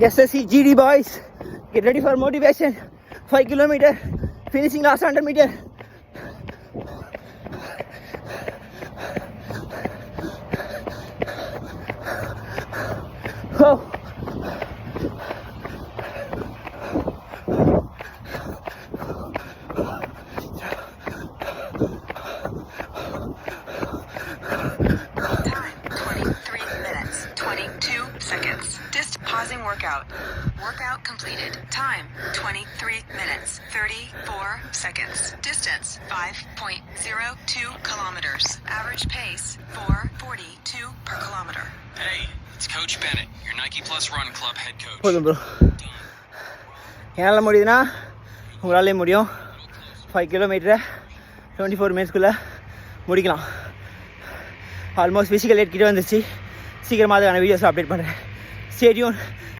SSC GD boys, get ready for motivation. 5 kilometer, finishing last 100 meter. Oh. Pausing workout. Workout completed. Time 23 minutes 34 seconds. Distance 5.02 kilometers. Average pace 4:42 per kilometer. Hey, it's Coach Bennett, your Nike Plus Run Club head coach. போதும் bro, என்னால் முடியுதுன்னா உங்களாலே முடியும். 5 கிலோமீட்டரை 24 மினிட்ஸ்குள்ளே முடிக்கலாம். Almost physical eight கிட்ட வந்துச்சு. சீக்கிரமாக அதுக்கான videos update பண்ணுறேன். Stay tune.